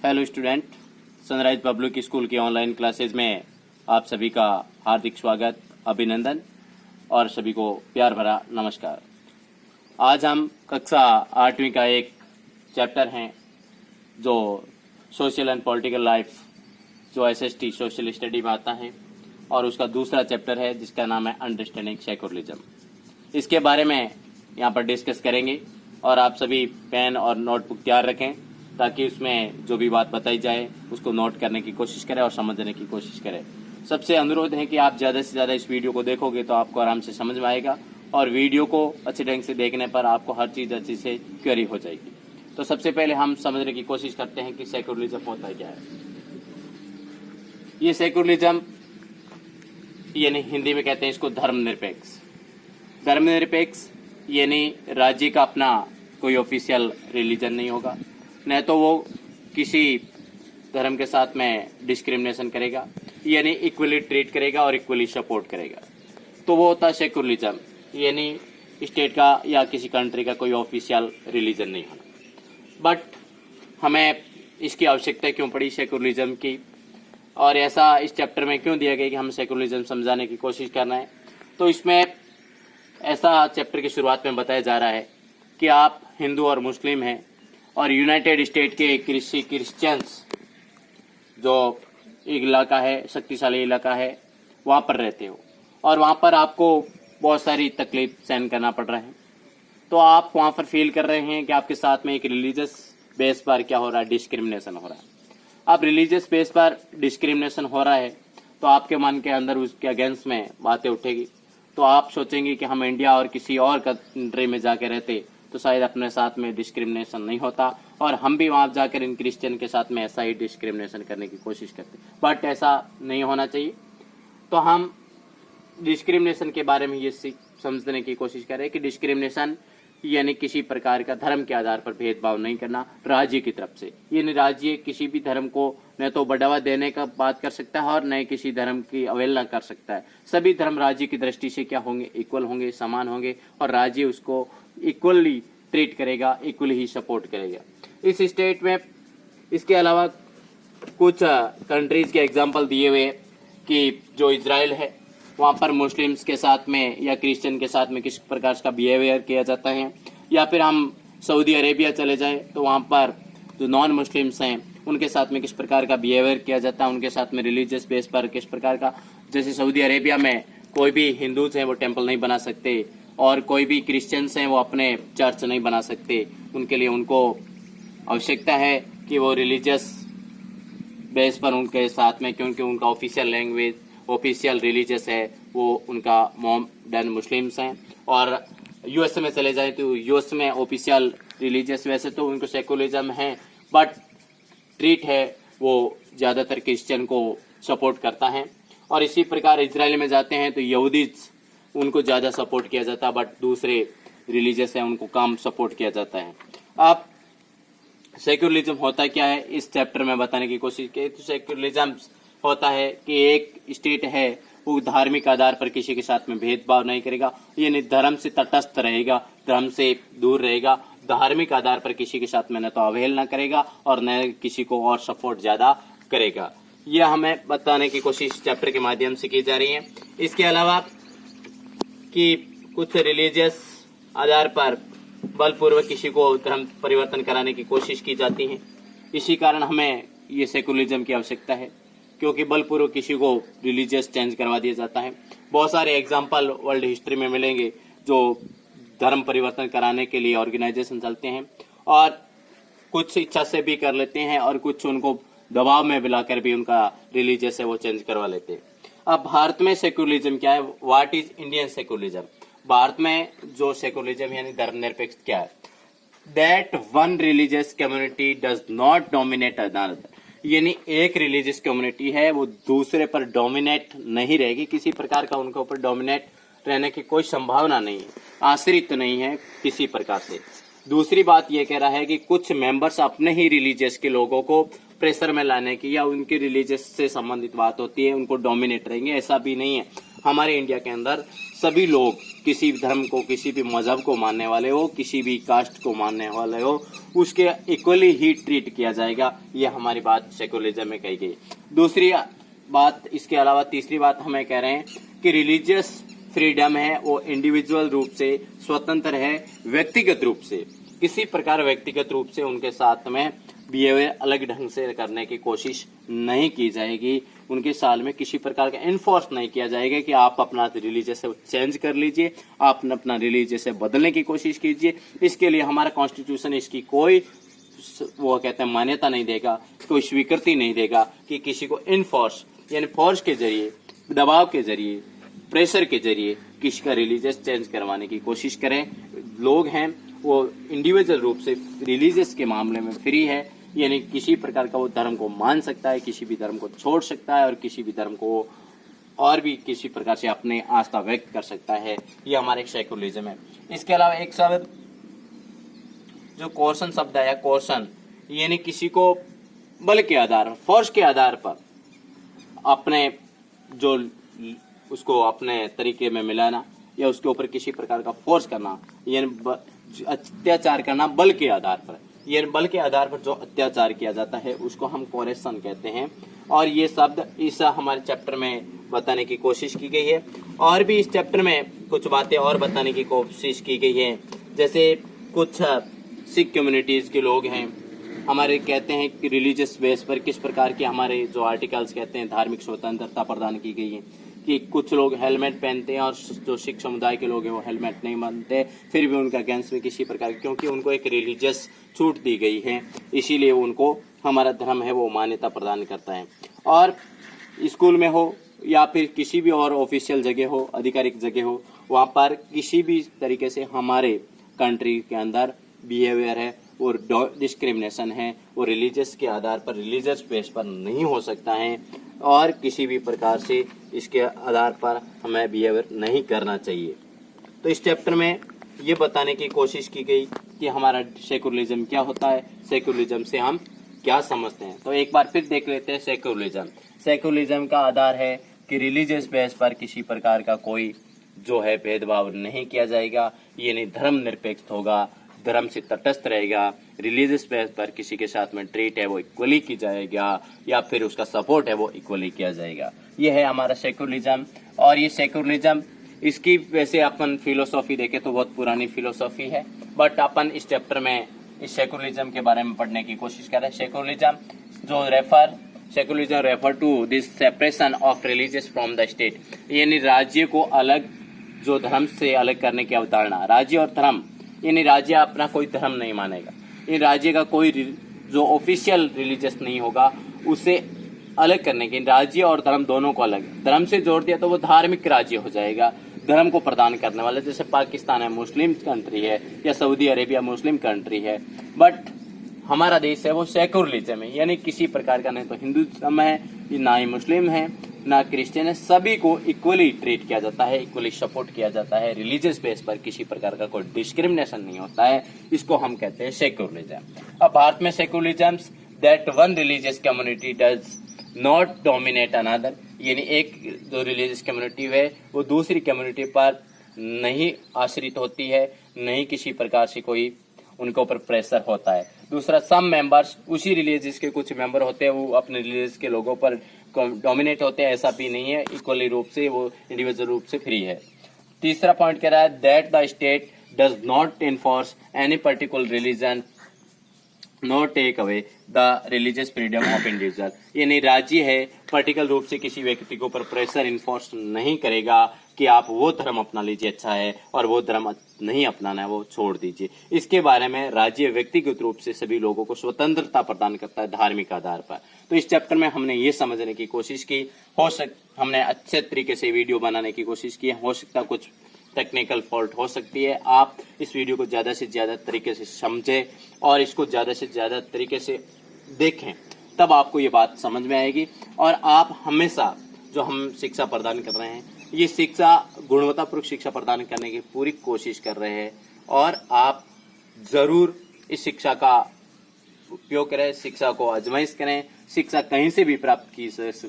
Hello student, sunrise public school की online classes में आप सभी का हार्दिक स्वागत, अभिनंदन और सभी को प्यार भरा नमस्कार। आज हम कक्षा 8वीं का एक चैप्टर हैं जो सोशल एंड पॉलिटिकल लाइफ जो एसएसटी सोशल स्टडी में आता है और उसका दूसरा चैप्टर है जिसका नाम है अंडरस्टैंडिंग सेक्युलरिज्म। इसके बारे में यहाँ पर डिस्कस करेंगे और आप सभी पेन और नोटबुक तैयार रखें ताकि उसमें जो भी बात बताई जाए उसको नोट करने की कोशिश करें और समझने की कोशिश करें। सबसे अनुरोध है कि आप ज़्यादा से ज़्यादा इस वीडियो को देखोगे तो आपको आराम से समझ में आएगा और वीडियो को अच्छे ढंग से देखने पर आपको हर चीज़ अच्छी से क्वेरी हो जाएगी। तो सबसे पहले हम समझने की कोशिश करते हैं कि सेक्युलरिज्म होता है क्या है। ये सेक्युलरिज्म यानी हिंदी में कहते हैं इसको धर्मनिरपेक्ष। धर्मनिरपेक्ष यानी राज्य का अपना कोई ऑफिशियल रिलीजन नहीं होगा, न तो वो किसी धर्म के साथ में डिस्क्रिमिनेशन करेगा यानी इक्वली ट्रीट करेगा और इक्वली सपोर्ट करेगा। तो वो होता है सेक्युलरिज्म, यानी स्टेट का या किसी कंट्री का कोई ऑफिशियल रिलीजन नहीं होना। बट हमें इसकी आवश्यकता क्यों पड़ी सेक्युलरिज्म की, और ऐसा इस चैप्टर में क्यों दिया गया कि हम सेक्युलरिज्म समझाने की कोशिश करना है। तो इसमें ऐसा चैप्टर की शुरुआत में बताया जा रहा है कि आप हिंदू और मुस्लिम हैं और यूनाइटेड स्टेट के क्रिश्चियंस जो एक इलाका है, शक्तिशाली इलाका है, वहाँ पर रहते हो और वहाँ पर आपको बहुत सारी तकलीफ सहन करना पड़ रहा है। तो आप वहाँ पर फील कर रहे हैं कि आपके साथ में एक रिलीजियस बेस पर क्या हो रहा है, डिस्क्रिमिनेशन हो रहा है। आप रिलीजियस बेस पर डिस्क्रिमिनेशन हो रहा है तो आपके मन के अंदर उसके अगेंस्ट में बातें उठेगी। तो आप सोचेंगे कि हम इंडिया और किसी और कंट्री में जाके रहते तो शायद अपने साथ में डिस्क्रिमिनेशन नहीं होता और हम भी वहां जाकर इन क्रिश्चियन के साथ में ऐसा ही डिस्क्रिमिनेशन करने की कोशिश करते। बट ऐसा नहीं होना चाहिए। तो हम डिस्क्रिमिनेशन के बारे में ये समझने की कोशिश करें कि डिस्क्रिमिनेशन यानी किसी प्रकार का धर्म के आधार पर भेदभाव नहीं करना राज्य की तरफ से। यानी राज्य किसी भी धर्म को न तो बढ़ावा देने का बात कर सकता है और न किसी धर्म की अवहेलना कर सकता है। सभी धर्म राज्य की दृष्टि से क्या होंगे, इक्वल होंगे, समान होंगे और राज्य उसको इक्वली ट्रीट करेगा, इक्वली ही सपोर्ट करेगा। इस स्टेट में इसके अलावा कुछ कंट्रीज के एग्जाम्पल दिए हुए कि जो इजराइल है वहाँ पर मुस्लिम्स के साथ में या क्रिश्चियन के साथ में किस प्रकार का बिहेवियर किया जाता है, या फिर हम सऊदी अरेबिया चले जाएं तो वहाँ पर जो नॉन मुस्लिम्स हैं उनके साथ में किस प्रकार का बिहेवियर किया जाता है, उनके साथ में रिलीजियस बेस पर किस प्रकार का। जैसे सऊदी अरेबिया में कोई भी हिंदूज हैं वो टेम्पल नहीं बना सकते और कोई भी क्रिश्चियंस हैं वो अपने चर्च नहीं बना सकते। उनके लिए उनको आवश्यकता है कि वो रिलीजियस बेस पर उनके साथ में, क्योंकि उनका ऑफिशियल लैंग्वेज ऑफिशियल रिलीजियस है वो उनका मॉडर्न मुस्लिम्स हैं। और यूएस में चले जाए तो यूएस में ऑफिशियल रिलीजियस वैसे तो उनको सेकुलरिज्म है बट ट्रीट है वो ज़्यादातर क्रिश्चियन को सपोर्ट करता है। और इसी प्रकार इजराइल में जाते हैं तो यहूदीज उनको ज़्यादा सपोर्ट किया जाता है बट दूसरे रिलीजियस है उनको कम सपोर्ट किया जाता है। अब सेक्युलरिज्म होता क्या है इस चैप्टर में बताने की कोशिश की। तो सेक्युलरिज्म होता है कि एक स्टेट है वो धार्मिक आधार पर किसी के साथ में भेदभाव नहीं करेगा, यानी धर्म से तटस्थ रहेगा, धर्म से दूर रहेगा, धार्मिक आधार पर किसी के साथ में न तो अवहेलना करेगा और न किसी को और सपोर्ट ज्यादा करेगा। यह हमें बताने की कोशिश चैप्टर के माध्यम से की जा रही है। इसके अलावा कि कुछ रिलीजियस आधार पर बलपूर्वक किसी को धर्म परिवर्तन कराने की कोशिश की जाती है। इसी कारण हमें ये सेकुलरिज्म की आवश्यकता है क्योंकि बलपूर्वक किसी को रिलीजियस चेंज करवा दिया जाता है। बहुत सारे एग्जाम्पल वर्ल्ड हिस्ट्री में मिलेंगे जो धर्म परिवर्तन कराने के लिए ऑर्गेनाइजेशन चलते हैं और कुछ इच्छा से भी कर लेते हैं और कुछ उनको दबाव में मिलाकर भी उनका रिलीजियस है वो चेंज करवा लेते हैं। अब भारत में सेकुलरिज्म क्या है, what is Indian secularism. Bharat में जो सेकुलरिज्म यानी धर्मनिरपेक्ष क्या है, that one religious community does not dominate another, यानी एक रिलीजियस कम्युनिटी है वो दूसरे पर डोमिनेट नहीं रहेगी, किसी प्रकार का उनके ऊपर डोमिनेट रहने की कोई संभावना नहीं है, आश्रित तो नहीं है किसी प्रकार से। दूसरी बात यह कह रहा है कि कुछ मेंबर्स अपने ही रिलीजियस के लोगों को प्रेशर में लाने की या उनकी रिलीजियस से संबंधित बात होती है उनको डोमिनेट रहेंगे, ऐसा भी नहीं है। हमारे इंडिया के अंदर सभी लोग किसी भी धर्म को, किसी भी मजहब को मानने वाले हो, किसी भी कास्ट को मानने वाले हो, उसके इक्वली ही ट्रीट किया जाएगा। ये हमारी बात सेकुलरिज्म में कही गई। दूसरी बात, इसके अलावा तीसरी बात हमें कह रहे हैं कि रिलीजियस फ्रीडम है वो इंडिविजुअल रूप से स्वतंत्र है, व्यक्तिगत रूप से किसी प्रकार व्यक्तिगत रूप से उनके साथ में बिहेवियर अलग ढंग से करने की कोशिश नहीं की जाएगी। उनके साल में किसी प्रकार का इन्फोर्स नहीं किया जाएगा कि आप अपना रिलीजियस से चेंज कर लीजिए, आप अपना रिलीजियस से बदलने की कोशिश कीजिए। इसके लिए हमारा कॉन्स्टिट्यूशन इसकी कोई वो कहते हैं मान्यता नहीं देगा, कोई स्वीकृति नहीं देगा कि किसी को इन्फोर्स यानी फोर्स के जरिए, दबाव के जरिए, प्रेशर के जरिए किसी का रिलीजियस चेंज करवाने की कोशिश करें। लोग हैं वो इंडिविजुअल रूप से रिलीजियस के मामले में फ्री है, यानी किसी प्रकार का वो धर्म को मान सकता है, किसी भी धर्म को छोड़ सकता है और किसी भी धर्म को और भी किसी प्रकार से अपने आस्था व्यक्त कर सकता है। ये हमारे एक सेकुलरिज्म है। इसके अलावा एक शब्द जो कोर्सन शब्द है, कोर्सन यानी किसी को बल के आधार, फोर्स के आधार पर अपने जो उसको अपने तरीके में मिलाना या उसके ऊपर किसी प्रकार का फोर्स करना, यानी अत्याचार करना बल के आधार पर। ये बल के आधार पर जो अत्याचार किया जाता है उसको हम कोरेशन कहते हैं। और ये शब्द इस हमारे चैप्टर में बताने की कोशिश की गई है। और भी इस चैप्टर में कुछ बातें और बताने की कोशिश की गई है, जैसे कुछ सिख कम्युनिटीज के लोग हैं हमारे, कहते हैं कि रिलीजियस बेस पर किस प्रकार के हमारे जो आर्टिकल्स कहते हैं धार्मिक स्वतंत्रता प्रदान की गई है कि कुछ लोग हेलमेट पहनते हैं और जो सिख समुदाय के लोग हैं वो हेलमेट नहीं पहनते, फिर भी उनका अगेंस्ट में किसी प्रकार, क्योंकि उनको एक रिलीजियस छूट दी गई है, इसीलिए उनको हमारा धर्म है वो मान्यता प्रदान करता है। और स्कूल में हो या फिर किसी भी और ऑफिशियल जगह हो, आधिकारिक जगह हो, वहाँ पर किसी भी तरीके से हमारे कंट्री के अंदर बिहेवियर है और डिस्क्रिमिनेशन है वो रिलीजियस के आधार पर, रिलीजियस बेस पर नहीं हो सकता है और किसी भी प्रकार से इसके आधार पर हमें बिहेवियर नहीं करना चाहिए। तो इस चैप्टर में ये बताने की कोशिश की गई कि हमारा सेकुलरिज्म क्या होता है, सेकुलरिज्म से हम क्या समझते हैं। तो एक बार फिर देख लेते हैं सेकुलरिज्म। सेकुलरिज्म का आधार है कि रिलीजियस बेस पर किसी प्रकार का कोई जो है भेदभाव नहीं किया जाएगा, ये नहीं धर्म निरपेक्ष होगा, धर्म से तटस्थ रहेगा, रिलीजियस बेस पर किसी के साथ में ट्रीट है वो इक्वली की जाएगा या फिर उसका सपोर्ट है वो इक्वली किया जाएगा। ये है हमारा सेकुलरिज्म। और ये सेकुलरिज्म इसकी वैसे अपन फिलोसॉफी देखें तो बहुत पुरानी फिलोसॉफी है, बट अपन इस चैप्टर में इस सेकुलरिज्म के बारे में पढ़ने की कोशिश कर रहे हैं। Secularism refer to this separation of religious from the state, यानी राज्य को अलग, जो धर्म से अलग करने की अवधारणा। राज्य और धर्म यानी राज्य अपना कोई धर्म नहीं मानेगा, इन राज्य का कोई जो ऑफिशियल रिलीजियस नहीं होगा उसे अलग करने के, राज्य और धर्म दोनों को अलग, धर्म से जोड़ दिया तो वो धार्मिक राज्य हो जाएगा, धर्म को प्रदान करने वाला। जैसे पाकिस्तान है मुस्लिम कंट्री है या सऊदी अरेबिया मुस्लिम कंट्री है, बट हमारा देश है वो सेकुलरिज्म है, यानी किसी प्रकार का नहीं तो हिंदुज्म है, ना ही मुस्लिम है, ना क्रिश्चियन है, सभी को इक्वली ट्रीट किया जाता है, इक्वली सपोर्ट किया जाता है। रिलीजियस बेस पर किसी प्रकार का कोई डिस्क्रिमिनेशन नहीं होता है, इसको हम कहते हैं सेकुलरिज्म। अब भारत में secularism that one religious community does not dominate another, यानी एक जो रिलीजियस कम्युनिटी है वो दूसरी कम्युनिटी पर नहीं आश्रित होती है, नहीं किसी प्रकार से कोई उनके ऊपर प्रेशर होता है। दूसरा, सम मेंबर्स, उसी रिलीजियस के कुछ मेंबर होते हैं वो अपने रिलीजियस के लोगों पर डोमिनेट होते हैं, ऐसा भी नहीं है, इक्वली रूप से वो इंडिविजुअल रूप से फ्री है। तीसरा पॉइंट कह रहा है that the state does not enforce any particular religion no take away the religious freedom of individual, यानी राज्य है पर्टिकुलर रूप से किसी व्यक्ति के ऊपर प्रेशर इन्फोर्स नहीं करेगा कि आप वो धर्म अपना लीजिए अच्छा है और वो धर्म नहीं अपनाना है वो छोड़ दीजिए। इसके बारे में राज्य व्यक्तिगत रूप से सभी लोगों को स्वतंत्रता प्रदान करता है धार्मिक आधार पर। तो इस चैप्टर में हमने ये समझने की कोशिश की, हमने अच्छे तरीके से वीडियो बनाने की कोशिश की, हो सकता कुछ टेक्निकल फॉल्ट हो सकती है। आप इस वीडियो को ज्यादा से ज्यादा तरीके से समझें और इसको ज्यादा से ज्यादा तरीके से देखें, तब आपको ये बात समझ में आएगी। और आप हमेशा जो हम शिक्षा प्रदान कर रहे हैं ये शिक्षा गुणवत्तापूर्ण शिक्षा प्रदान करने की पूरी कोशिश कर रहे हैं और आप जरूर इस शिक्षा का उपयोग करें, शिक्षा को आजमाइश करें। शिक्षा कहीं से भी प्राप्त की जा सकती